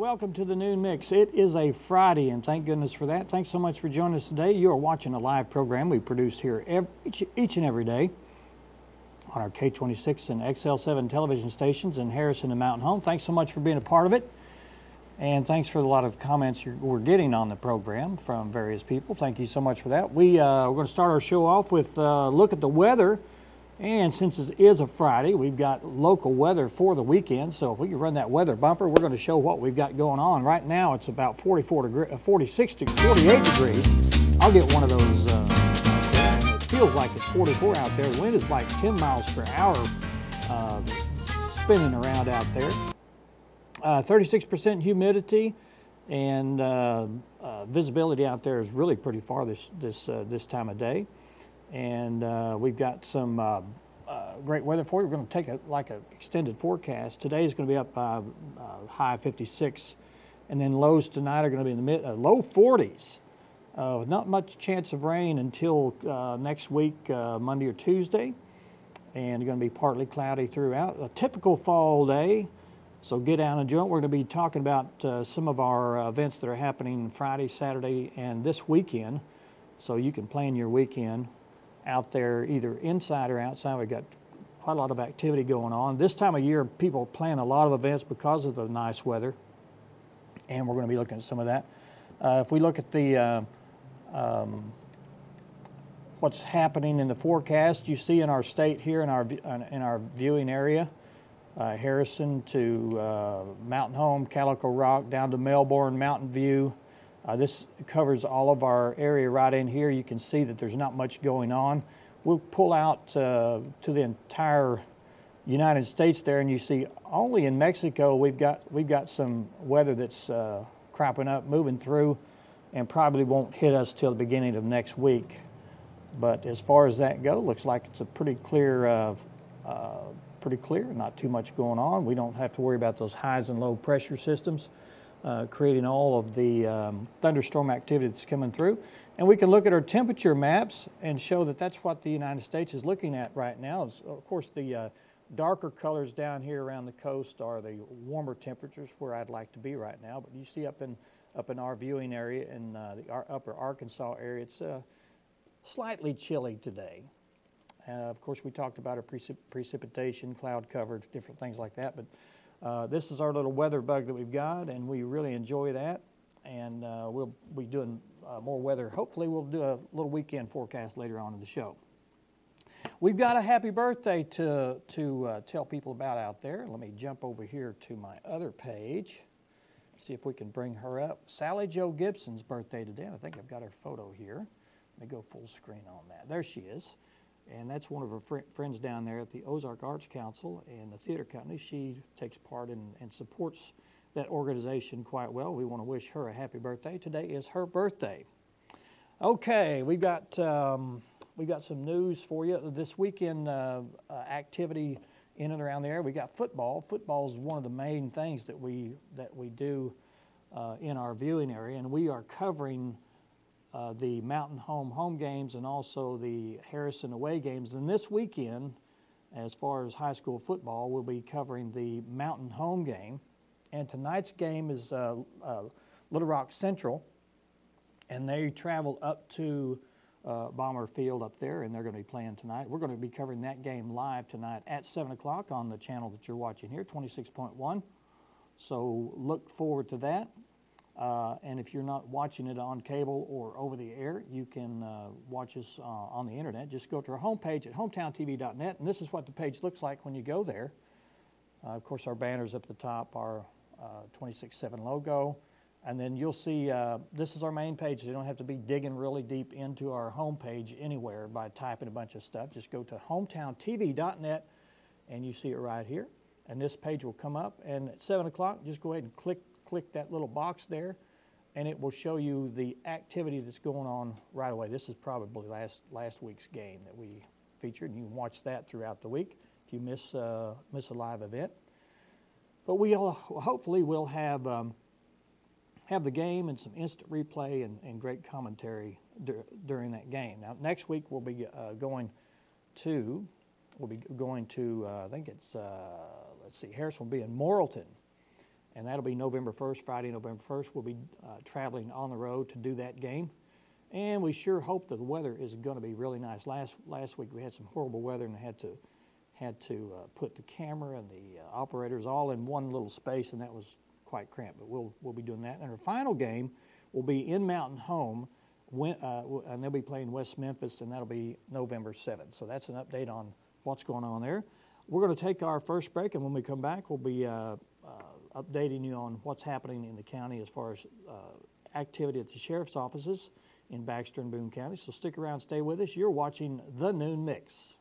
welcome to the Noon Mix. It is a Friday, and thank goodness for that. Thanks so much for joining us today. You are watching a live program we produce here each and every day on our K26 and XL7 television stations in Harrison and Mountain Home. Thanks so much for being a part of it, and thanks for a lot of comments we're getting on the program from various people. Thank you so much for that. We're going to start our show off with a look at the weather. And since it is a Friday, we've got local weather for the weekend. So if we can run that weather bumper, we're going to show what we've got going on. Right now, it's about 48 degrees. I'll get one of those out there. And it feels like it's 44 out there. The wind is like 10 miles per hour spinning around out there. 36% humidity, and visibility out there is really pretty far this time of day. And we've got some great weather for you. We're going to take an extended forecast. Today is going to be up high 56, and then lows tonight are going to be in the low 40s. With not much chance of rain until next week, Monday or Tuesday, and it's going to be partly cloudy throughout. A typical fall day, so get out and enjoy it. We're going to be talking about some of our events that are happening Friday, Saturday, and this weekend, so you can plan your weekend out there either inside or outside. We've got quite a lot of activity going on. This time of year, people plan a lot of events because of the nice weather, and we're going to be looking at some of that. If we look at the what's happening in the forecast, you see in our state here in our viewing area, Harrison to Mountain Home, Calico Rock, down to Melbourne, Mountain View. This covers all of our area right in here. You can see that there's not much going on. We'll pull out to the entire United States there, and you see only in Mexico we've got some weather that's cropping up, moving through, and probably won't hit us till the beginning of next week. But as far as that goes, looks like it's a pretty clear, not too much going on. We don't have to worry about those highs and low pressure systems creating all of the thunderstorm activity that's coming through. And we can look at our temperature maps and show that that's what the United States is looking at right now. Of course, the darker colors down here around the coast are the warmer temperatures where I'd like to be right now. But you see up in our viewing area in the upper Arkansas area, it's slightly chilly today. Of course, we talked about our precipitation, cloud cover, different things like that. But this is our little weather bug that we've got, and we really enjoy that. And we'll be doing more weather. Hopefully, we'll do a little weekend forecast later on in the show. We've got a happy birthday to tell people about out there. Let me jump over here to my other page, see if we can bring her up. Sally Jo Gibson's birthday today. I think I've got her photo here. Let me go full screen on that. There she is. And that's one of her friends down there at the Ozark Arts Council and the theater company. She takes part in and supports that organization quite well. We want to wish her a happy birthday. Today is her birthday. Okay, we've got some news for you. This weekend activity in and around the area. We got football. Football is one of the main things that we do in our viewing area, and we are covering the Mountain Home games and also the Harrison away games. And this weekend, as far as high school football, we'll be covering the Mountain Home game. And tonight's game is Little Rock Central, and they travel up to Bomber Field up there, and they're going to be playing tonight. We're going to be covering that game live tonight at 7 o'clock on the channel that you're watching here, 26.1. So look forward to that. And if you're not watching it on cable or over the air, you can watch us on the internet. Just go to our homepage at hometowntv.net, and this is what the page looks like when you go there. Of course, our banner's up at the top, our 26.7 logo, and then you'll see this is our main page. You don't have to be digging really deep into our homepage anywhere by typing a bunch of stuff. Just go to hometowntv.net, and you see it right here. And this page will come up, and at 7 o'clock, just go ahead and click that little box there, and it will show you the activity that's going on right away. This is probably last week's game that we featured, and you can watch that throughout the week if you miss a live event. But we hopefully will have the game and some instant replay and great commentary during that game. Now next week we'll be going to I think it's let's see, Harrison will be in Morrilton. and that'll be November 1st, Friday, November 1st. We'll be traveling on the road to do that game. And we sure hope that the weather is going to be really nice. Last week we had some horrible weather and had to put the camera and the operators all in one little space, and that was quite cramped. But we'll be doing that. And our final game will be in Mountain Home, and they'll be playing West Memphis, and that'll be November 7th. So that's an update on what's going on there. We're going to take our first break, and when we come back, we'll be updating you on what's happening in the county as far as activity at the sheriff's offices in Baxter and Boone County. So stick around, stay with us. You're watching The Noon Mix.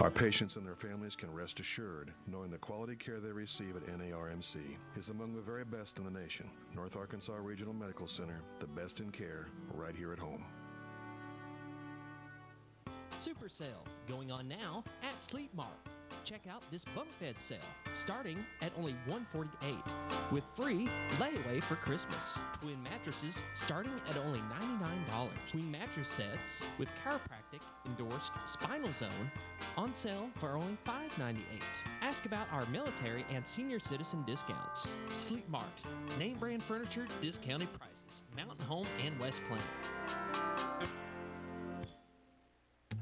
Our patients and their families can rest assured knowing the quality care they receive at NARMC is among the very best in the nation. North Arkansas Regional Medical Center, the best in care right here at home. Super sale going on now at Sleep Mart. Check out this bunk bed sale starting at only $148 with free layaway for Christmas. Twin mattresses starting at only $99. Twin mattress sets with chiropractic endorsed spinal zone on sale for only $598. Ask about our military and senior citizen discounts. Sleep Mart, name brand furniture, discounted prices. Mountain Home and West Plains.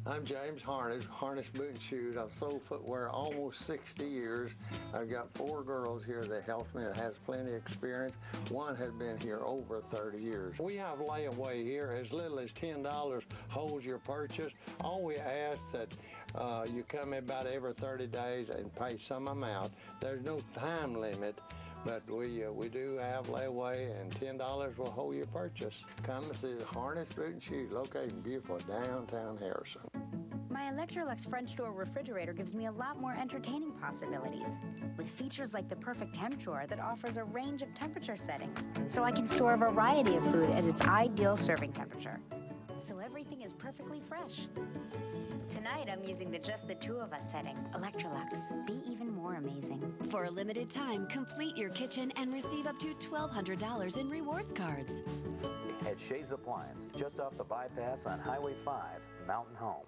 I'm James Harness, Harness Boot and Shoes. I've sold footwear almost 60 years. I've got 4 girls here that help me that has plenty of experience. One has been here over 30 years. We have layaway here. As little as $10 holds your purchase. All we ask that you come in about every 30 days and pay some amount. There's no time limit. But we do have layaway, and $10 will hold your purchase. Come and see Harness Boot and Shoes, located in beautiful downtown Harrison. My Electrolux French door refrigerator gives me a lot more entertaining possibilities, with features like the perfect temp drawer that offers a range of temperature settings, so I can store a variety of food at its ideal serving temperature. So everything is perfectly fresh. Tonight, I'm using the just the two of us setting. Electrolux, be even more amazing. For a limited time, complete your kitchen and receive up to $1,200 in rewards cards. At Shays Appliance, just off the bypass on Highway 5, Mountain Home.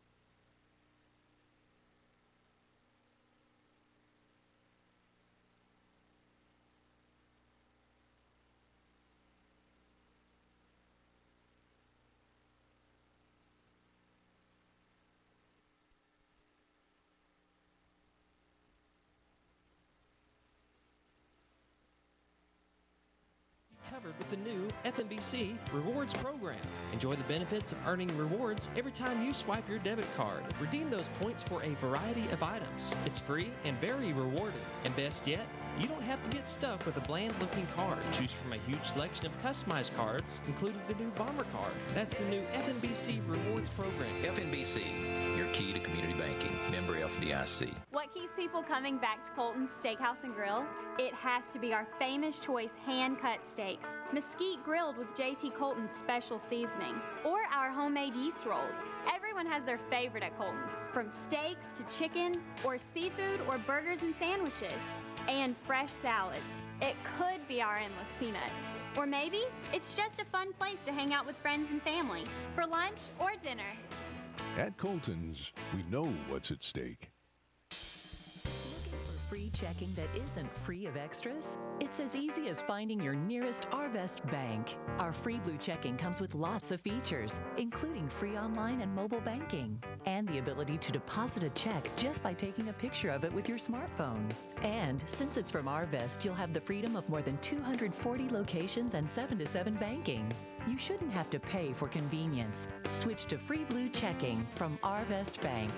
Covered with the new FNBC Rewards program. Enjoy the benefits of earning rewards every time you swipe your debit card. Redeem those points for a variety of items. It's free and very rewarding. And best yet, you don't have to get stuck with a bland-looking card. Choose from a huge selection of customized cards, including the new Bomber card. That's the new FNBC Rewards program. FNBC, your key to community banking. Member FDIC. What keeps people coming back to Colton's Steakhouse and Grill? It has to be our famous choice hand-cut steaks, mesquite grilled with JT Colton's special seasoning, or our homemade yeast rolls. Everyone has their favorite at Colton's, from steaks to chicken or seafood or burgers and sandwiches, and fresh salads. It could be our endless peanuts. Or maybe it's just a fun place to hang out with friends and family for lunch or dinner. At Colton's, we know what's at stake. Looking for free checking that isn't free of extras? It's as easy as finding your nearest Arvest bank. Our free Blue checking comes with lots of features, including free online and mobile banking, and the ability to deposit a check just by taking a picture of it with your smartphone. And since it's from Arvest, you'll have the freedom of more than 240 locations and 7-to-7 banking. You shouldn't have to pay for convenience. Switch to free Blue checking from Arvest Bank.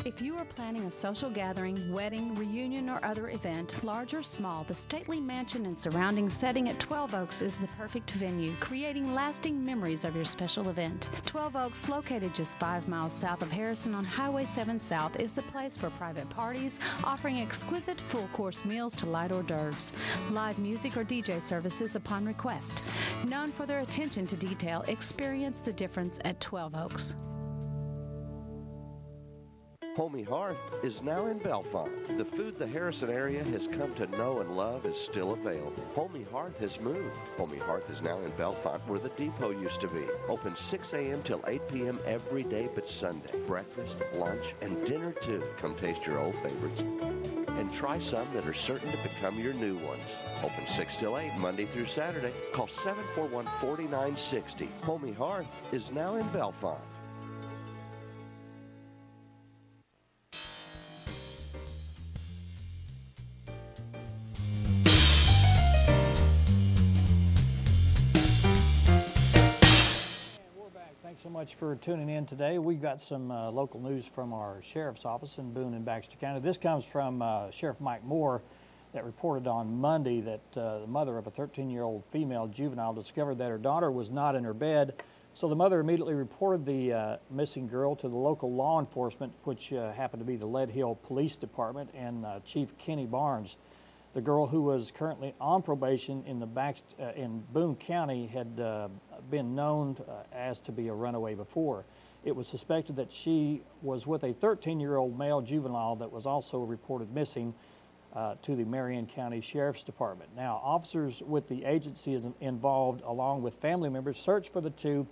If you are planning a social gathering, wedding, reunion, or other event, large or small, the stately mansion and surrounding setting at 12 Oaks is the perfect venue, creating lasting memories of your special event. 12 Oaks, located just 5 miles south of Harrison on Highway 7 South, is the place for private parties, offering exquisite full-course meals to light hors d'oeuvres, live music or DJ services upon request. Known for their attention to detail, experience the difference at 12 Oaks. Homey Hearth is now in Bellefonte. The food the Harrison area has come to know and love is still available. Homey Hearth has moved. Homey Hearth is now in Bellefonte, where the depot used to be. Open 6 a.m. till 8 p.m. every day but Sunday. Breakfast, lunch, and dinner too. Come taste your old favorites and try some that are certain to become your new ones. Open 6 till 8, Monday through Saturday. Call 741-4960. Homey Hearth is now in Bellefonte. Thanks so much for tuning in today. We've got some local news from our Sheriff's Office in Boone and Baxter County. This comes from Sheriff Mike Moore that reported on Monday that the mother of a 13-year-old female juvenile discovered that her daughter was not in her bed. So the mother immediately reported the missing girl to the local law enforcement, which happened to be the Lead Hill Police Department and Chief Kenny Barnes. The girl, who was currently on probation in in Boone County, had been known as to be a runaway before. It was suspected that she was with a 13-year-old male juvenile that was also reported missing to the Marion County Sheriff's Department. Now, officers with the agency involved, along with family members, searched for the two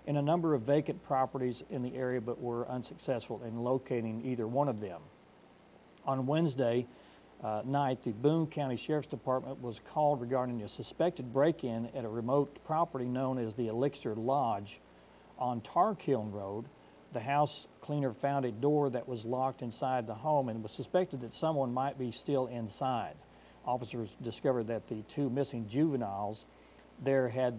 in a number of vacant properties in the area, but were unsuccessful in locating either one of them. On Wednesday night, the Boone County Sheriff's Department was called regarding a suspected break-in at a remote property known as the Elixir Lodge on Tarkiln Road. The house cleaner found a door that was locked inside the home and was suspected that someone might be still inside. Officers discovered that the two missing juveniles there had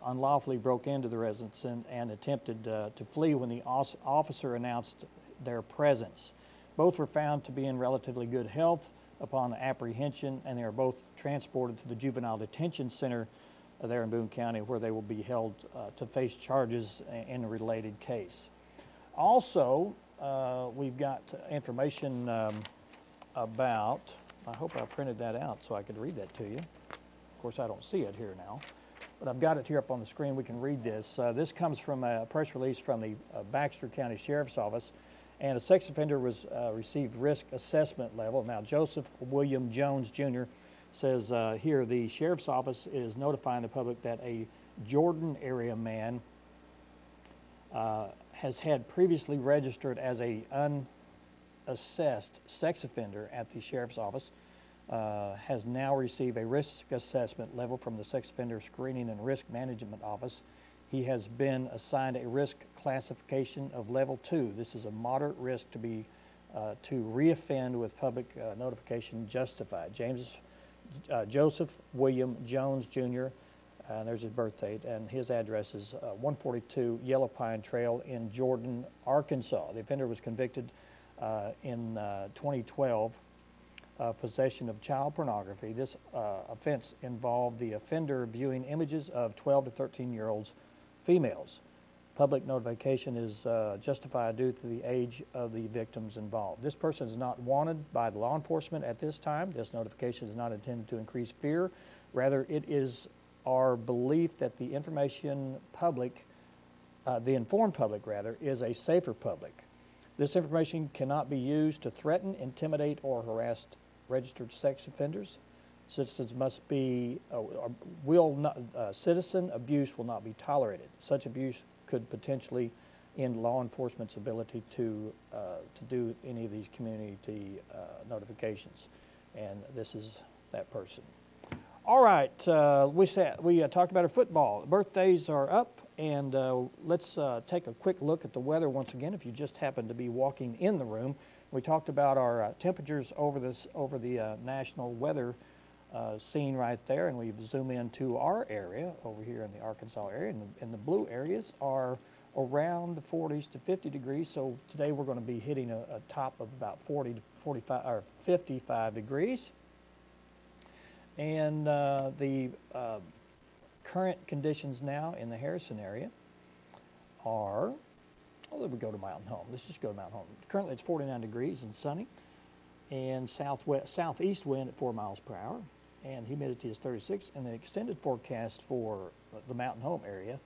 unlawfully broke into the residence and attempted to flee when the officer announced their presence. Both were found to be in relatively good health upon apprehension, and they are both transported to the Juvenile Detention Center there in Boone County, where they will be held to face charges in a related case. Also, we've got information about, I hope I printed that out so I could read that to you. Of course, I don't see it here now, but I've got it here up on the screen. We can read this. This comes from a press release from the Baxter County Sheriff's Office. And a sex offender was received risk assessment level. Now, Joseph William Jones Jr. says here, the Sheriff's Office is notifying the public that a Jordan area man has had previously registered as a unassessed sex offender at the Sheriff's Office, has now received a risk assessment level from the Sex Offender Screening and Risk Management Office. He has been assigned a risk classification of level 2. This is a moderate risk to be to reoffend with public notification justified. Joseph William Jones Jr. There's his birth date, and his address is 142 Yellow Pine Trail in Jordan, Arkansas. The offender was convicted in 2012 possession of child pornography. This offense involved the offender viewing images of 12 to 13-year-olds females. Public notification is justified due to the age of the victims involved. This person is not wanted by the law enforcement at this time. This notification is not intended to increase fear. Rather, it is our belief that the informed public rather, is a safer public. This information cannot be used to threaten, intimidate, or harass registered sex offenders. Citizens must be, citizen abuse will not be tolerated. Such abuse could potentially in law enforcement's ability to do any of these community notifications. And this is that person. All right, we talked about our football. Birthdays are up, and let's take a quick look at the weather once again if you just happen to be walking in the room. We talked about our temperatures over the national weather scene right there, and we've zoomed into our area over here in the Arkansas area, and the blue areas are around the 40s to 50 degrees. So today we're going to be hitting a top of about 40 to 45 or 55 degrees. And the current conditions now in the Harrison area are, well, let me go to Mountain Home. Let's just go to Mountain Home. Currently it's 49 degrees and sunny, and southeast wind at 4 miles per hour, and humidity is 36. And the extended forecast for the Mountain Home area,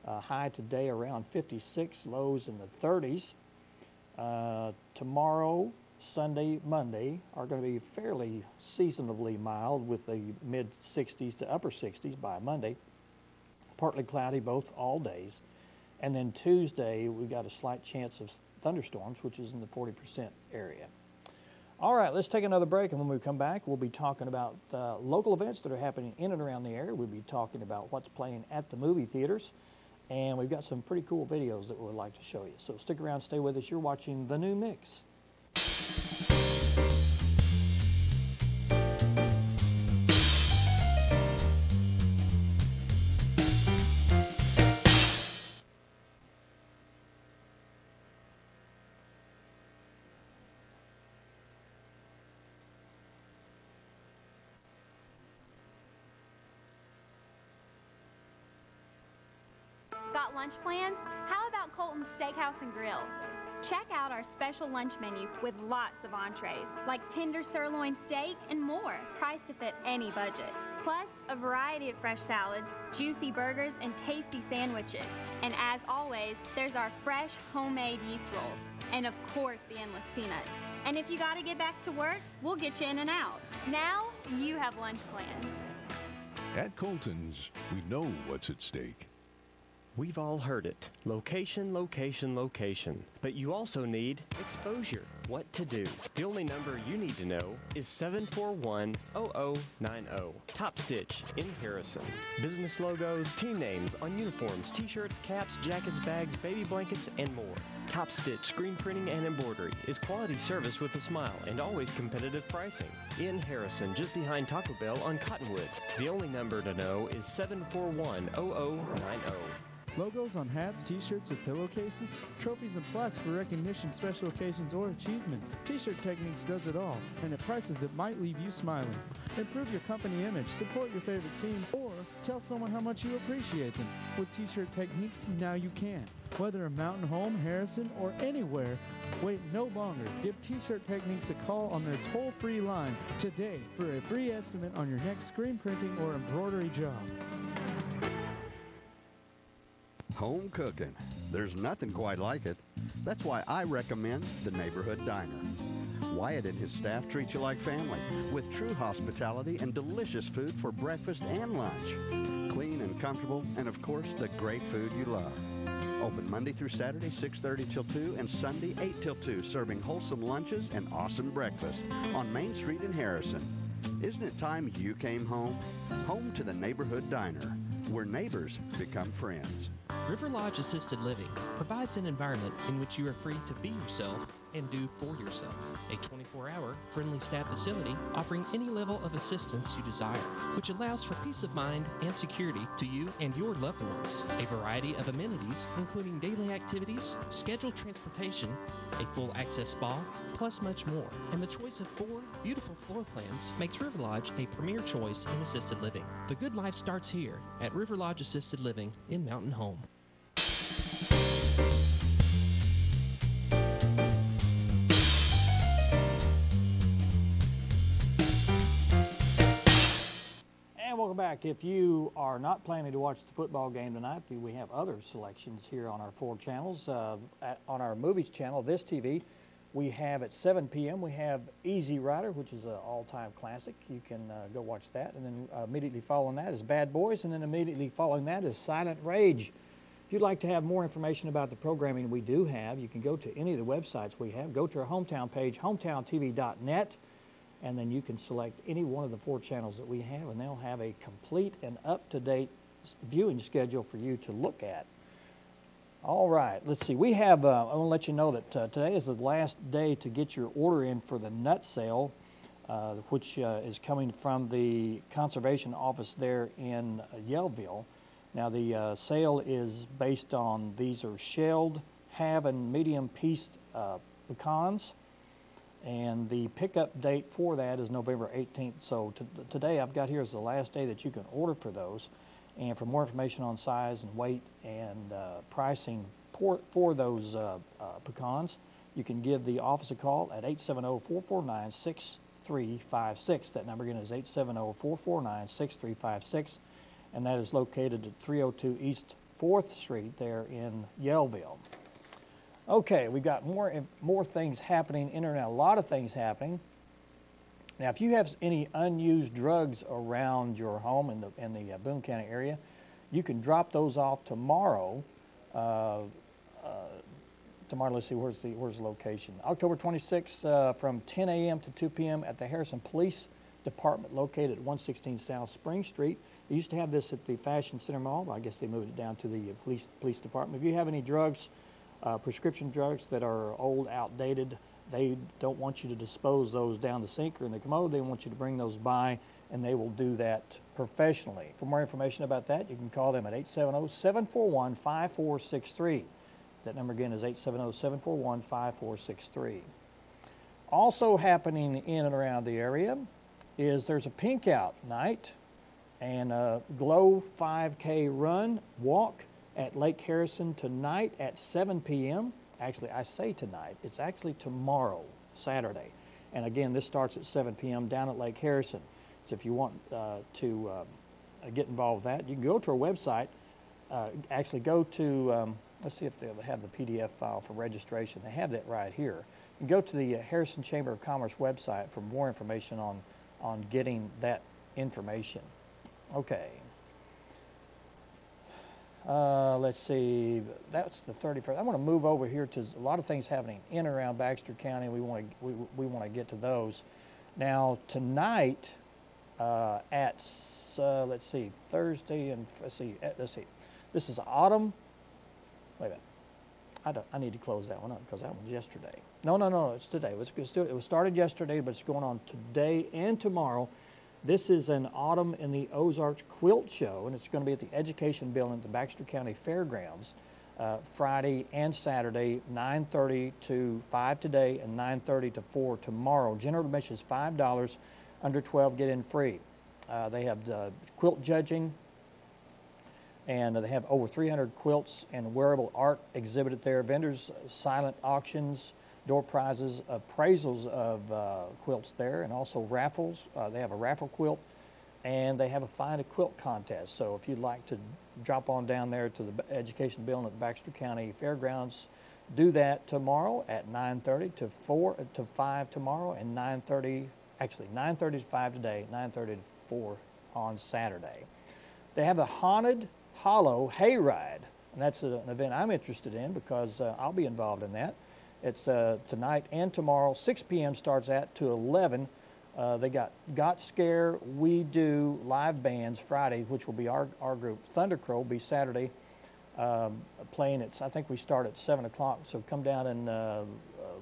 high today around 56, lows in the 30s. Tomorrow, Sunday, Monday are going to be fairly seasonably mild with the mid-60s to upper 60s by Monday. Partly cloudy both all days. And then Tuesday, we've got a slight chance of thunderstorms, which is in the 40% area. All right, let's take another break, and when we come back, we'll be talking about local events that are happening in and around the area. We'll be talking about what's playing at the movie theaters, and we've got some pretty cool videos that we'd like to show you. So stick around, stay with us. You're watching The New Mix. Got lunch plans? How about Colton's Steakhouse and Grill? Check out our special lunch menu with lots of entrees, like tender sirloin steak and more, priced to fit any budget. Plus, a variety of fresh salads, juicy burgers, and tasty sandwiches. And as always, there's our fresh homemade yeast rolls. And of course, the endless peanuts. And if you gotta get back to work, we'll get you in and out. Now, you have lunch plans. At Colton's, we know what's at stake. We've all heard it. Location, location, location. But you also need exposure. What to do? The only number you need to know is 741-0090. Top Stitch in Harrison. Business logos, team names on uniforms, t-shirts, caps, jackets, bags, baby blankets, and more. Top Stitch Screen Printing and Embroidery is quality service with a smile and always competitive pricing. In Harrison, just behind Taco Bell on Cottonwood. The only number to know is 741-0090. Logos on hats, t-shirts, or pillowcases, trophies and plaques for recognition, special occasions, or achievements. T-Shirt Techniques does it all, and at prices that might leave you smiling. Improve your company image, support your favorite team, or tell someone how much you appreciate them. With T-Shirt Techniques, now you can. Whether in Mountain Home, Harrison, or anywhere, wait no longer. Give T-Shirt Techniques a call on their toll-free line today for a free estimate on your next screen printing or embroidery job. Home cooking. There's nothing quite like it. That's why I recommend the Neighborhood Diner. Wyatt and his staff treat you like family with true hospitality and delicious food for breakfast and lunch. Clean and comfortable, and of course, the great food you love. Open Monday through Saturday, 6:30 till 2, and Sunday, 8 till 2, serving wholesome lunches and awesome breakfast on Main Street in Harrison. Isn't it time you came home? Home to the Neighborhood Diner, where neighbors become friends. River Lodge Assisted Living provides an environment in which you are free to be yourself and do for yourself. A 24-hour friendly staff facility offering any level of assistance you desire, which allows for peace of mind and security to you and your loved ones. A variety of amenities, including daily activities, scheduled transportation, a full access spa, plus much more. And the choice of 4 beautiful floor plans makes River Lodge a premier choice in assisted living. The good life starts here at River Lodge Assisted Living in Mountain Home. Welcome back. If you are not planning to watch the football game tonight, we have other selections here on our 4 channels. On our movies channel, This TV, we have at 7 p.m. we have Easy Rider, which is an all-time classic. You can go watch that. And then immediately following that is Bad Boys, and then immediately following that is Silent Rage. If you'd like to have more information about the programming we do have, you can go to any of the websites we have. Go to our hometown page, hometowntv.net, and then you can select any one of the 4 channels that we have, and they'll have a complete and up-to-date viewing schedule for you to look at. All right, let's see. We have, I want to let you know that today is the last day to get your order in for the nut sale, which is coming from the conservation office there in Yellville. Now, the sale is based on, these are shelled, half and medium pieced pecans, and the pickup date for that is November 18th. So today I've got here is the last day that you can order for those. And for more information on size and weight and pricing for those pecans, you can give the office a call at 870-449-6356. That number again is 870-449-6356, and that is located at 302 East 4th Street there in Yellville. Okay, we've got more things happening in and out, a lot of things happening. Now, if you have any unused drugs around your home in the Boone County area, you can drop those off tomorrow. Tomorrow, let's see, where's the location? October 26th from 10 a.m. to 2 p.m. at the Harrison Police Department, located at 116 South Spring Street. They used to have this at the Fashion Center Mall, but I guess they moved it down to the police department. If you have any drugs, prescription drugs that are old, outdated, they don't want you to dispose those down the sink or in the commode. They want you to bring those by, and they will do that professionally. For more information about that, you can call them at 870-741-5463. That number again is 870-741-5463. Also happening in and around the area is there's a pink out night and a Glow 5K run walk at Lake Harrison tonight at 7 p.m. Actually, I say tonight, it's actually tomorrow, Saturday. And again, this starts at 7 p.m. down at Lake Harrison. So if you want to get involved with that, you can go to our website, actually go to, let's see if they have the PDF file for registration. They have that right here. You can go to the Harrison Chamber of Commerce website for more information on getting that information. Okay. Let's see, that's the 31st. I want to move over here to a lot of things happening in and around Baxter County. We want to get to those. Now tonight at let's see, Thursday and let's see. This is autumn. Wait a minute. I need to close that one up because that one's yesterday. No, it's today. It was started yesterday, but it's going on today and tomorrow. This is an Autumn in the Ozarks quilt show, and it's going to be at the Education Building at the Baxter County Fairgrounds Friday and Saturday, 9:30 to 5 today and 9:30 to 4 tomorrow. General admission is $5. Under 12 get in free. They have quilt judging, and they have over 300 quilts and wearable art exhibited there. Vendors, silent auctions, door prizes, appraisals of quilts there, and also raffles. They have a raffle quilt, and they have a find a quilt contest. So if you'd like to drop on down there to the Education Building at the Baxter County Fairgrounds, do that tomorrow at 9:30 to 4 to 5 tomorrow, and 9:30 to 5 today, 9:30 to 4 on Saturday. They have a Haunted Hollow Hayride, and that's an event I'm interested in because I'll be involved in that. It's tonight and tomorrow. 6 p.m. starts at to 11. They got Scare, We Do live bands Friday, which will be our group. Thundercrow will be Saturday, playing at, I think we start at 7 o'clock. So come down and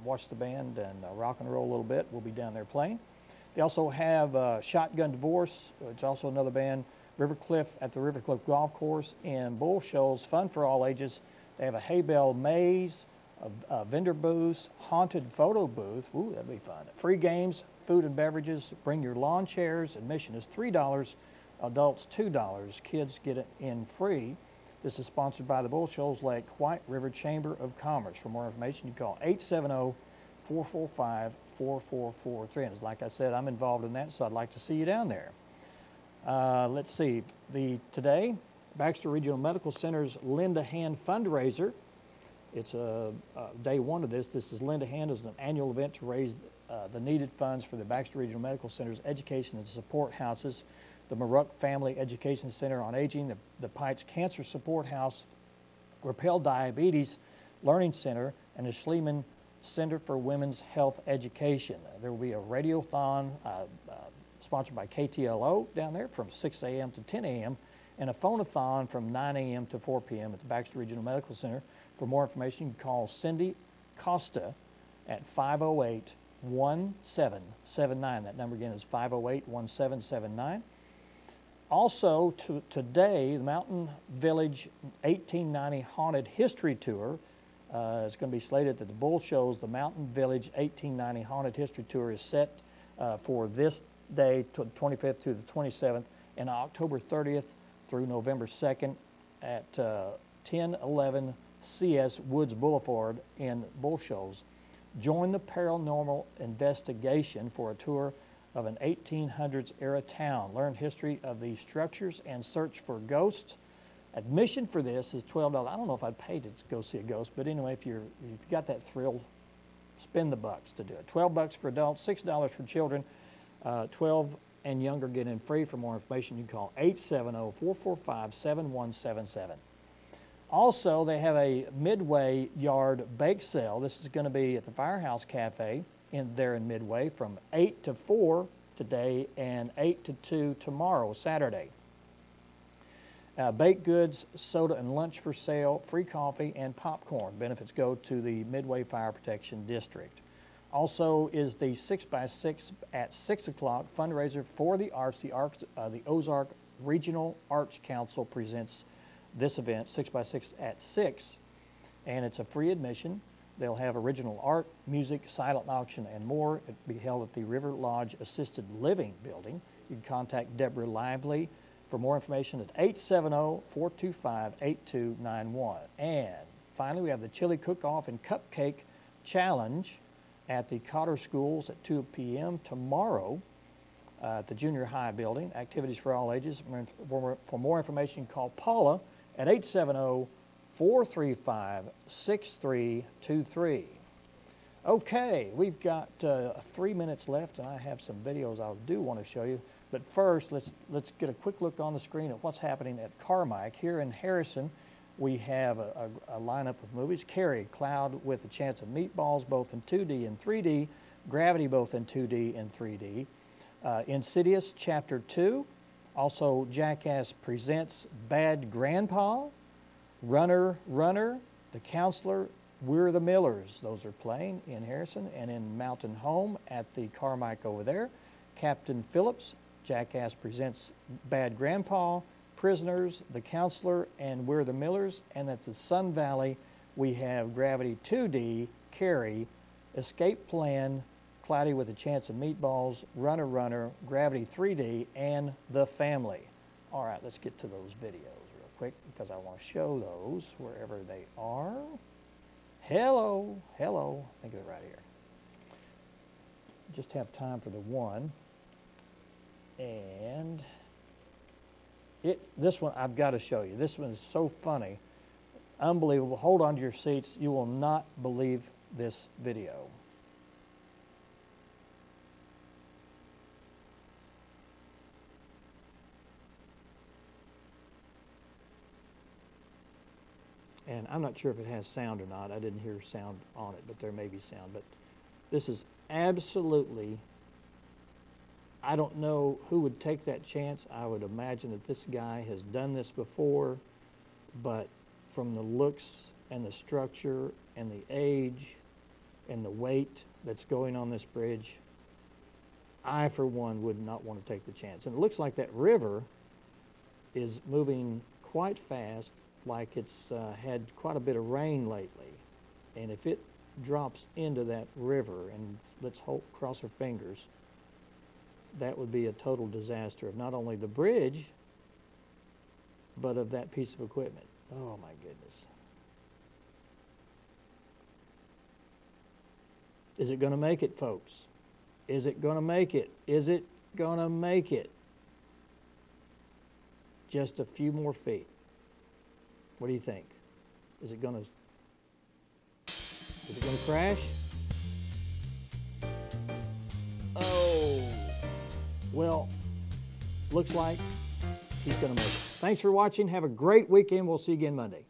watch the band and rock and roll a little bit. We'll be down there playing. They also have Shotgun Divorce, which is also another band. Rivercliff at the Rivercliff Golf Course in Bull Shoals, fun for all ages. They have a hay bale maze, a vendor booth, haunted photo booth. Ooh, that'd be fun. Free games, food and beverages. Bring your lawn chairs. Admission is $3. Adults $2. Kids get it in free. This is sponsored by the Bull Shoals Lake White River Chamber of Commerce. For more information, you call 870-445-4443. And like I said, I'm involved in that, so I'd like to see you down there. Let's see. Today, Baxter Regional Medical Center's Lend a Hand fundraiser. It's day one of this. This is Lend a Hand is an annual event to raise the needed funds for the Baxter Regional Medical Center's education and support houses, the Maruck Family Education Center on Aging, the Pikes Cancer Support House, Rappel Diabetes Learning Center and the Schliemann Center for Women's Health Education. There will be a radiothon sponsored by KTLO down there from 6 a.m. to 10 a.m. and a phonathon from 9 a.m. to 4 p.m. at the Baxter Regional Medical Center. For more information, you can call Cindy Costa at 508-1779. That number again is 508-1779. Also, today, the Mountain Village 1890 Haunted History Tour is going to be slated at the Bull Shows. The Mountain Village 1890 Haunted History Tour is set for this day, 25th to the 27th, and October 30th through November 2nd at 1011 CS Woods Boulevard in Bull Shows. Join the paranormal investigation for a tour of an 1800s era town. Learn history of these structures and search for ghosts. Admission for this is $12. I don't know if I'd pay to go see a ghost, but anyway, if you've got that thrill, spend the bucks to do it. $12 for adults, $6 for children. 12 and younger get in free. For more information, you can call 870-445-7177. Also, they have a Midway Yard bake sale. This is going to be at the Firehouse Cafe there in Midway from 8 to 4 today and 8 to 2 tomorrow, Saturday. Baked goods, soda, and lunch for sale, free coffee and popcorn. Benefits go to the Midway Fire Protection District. Also is the 6x6 at 6 o'clock fundraiser for the arts. The Ozark Regional Arts Council presents this event, 6x6 at 6, and it's a free admission. They'll have original art, music, silent auction, and more. It'll be held at the River Lodge Assisted Living Building. You can contact Deborah Lively for more information at 870-425-8291. And finally, we have the Chili Cook-Off and Cupcake Challenge at the Cotter Schools at 2 p.m. tomorrow at the Junior High Building. Activities for all ages. For more information, call Paula at 870-435-6323. Okay, we've got 3 minutes left, and I have some videos I do want to show you. But first, let's get a quick look on the screen at what's happening at Carmike. Here in Harrison, we have a lineup of movies. Carrie, Cloud with a Chance of Meatballs, both in 2D and 3D. Gravity, both in 2D and 3D. Insidious, Chapter 2. Also, Jackass Presents Bad Grandpa. Runner, The Counselor, We're the Millers. Those are playing in Harrison and in Mountain Home at the Carmike over there. Captain Phillips, Jackass Presents Bad Grandpa, Prisoners, The Counselor, and We're the Millers. And at the Sun Valley, we have Gravity 2D, Carrie, Escape Plan, Cloudy with a Chance of Meatballs, Runner, Gravity 3D, and The Family. All right, let's get to those videos real quick because I want to show those wherever they are. Hello, I think they're right here. Just have time for the one. And this one I've got to show you. This one is so funny. Unbelievable. Hold on to your seats. You will not believe this video. And I'm not sure if it has sound or not. I didn't hear sound on it, but there may be sound. But this is absolutely, I don't know who would take that chance. I would imagine that this guy has done this before, but from the looks and the structure and the age and the weight that's going on this bridge, I, for one, would not want to take the chance. And it looks like that river is moving quite fast, like it's had quite a bit of rain lately. And if it drops into that river, and let's cross our fingers, that would be a total disaster of not only the bridge, but of that piece of equipment. Oh my goodness. Is it going to make it, folks? Is it going to make it? Is it going to make it? Just a few more feet. What do you think? Is it going to crash? Oh. Well, looks like he's going to make it. Thanks for watching. Have a great weekend. We'll see you again Monday.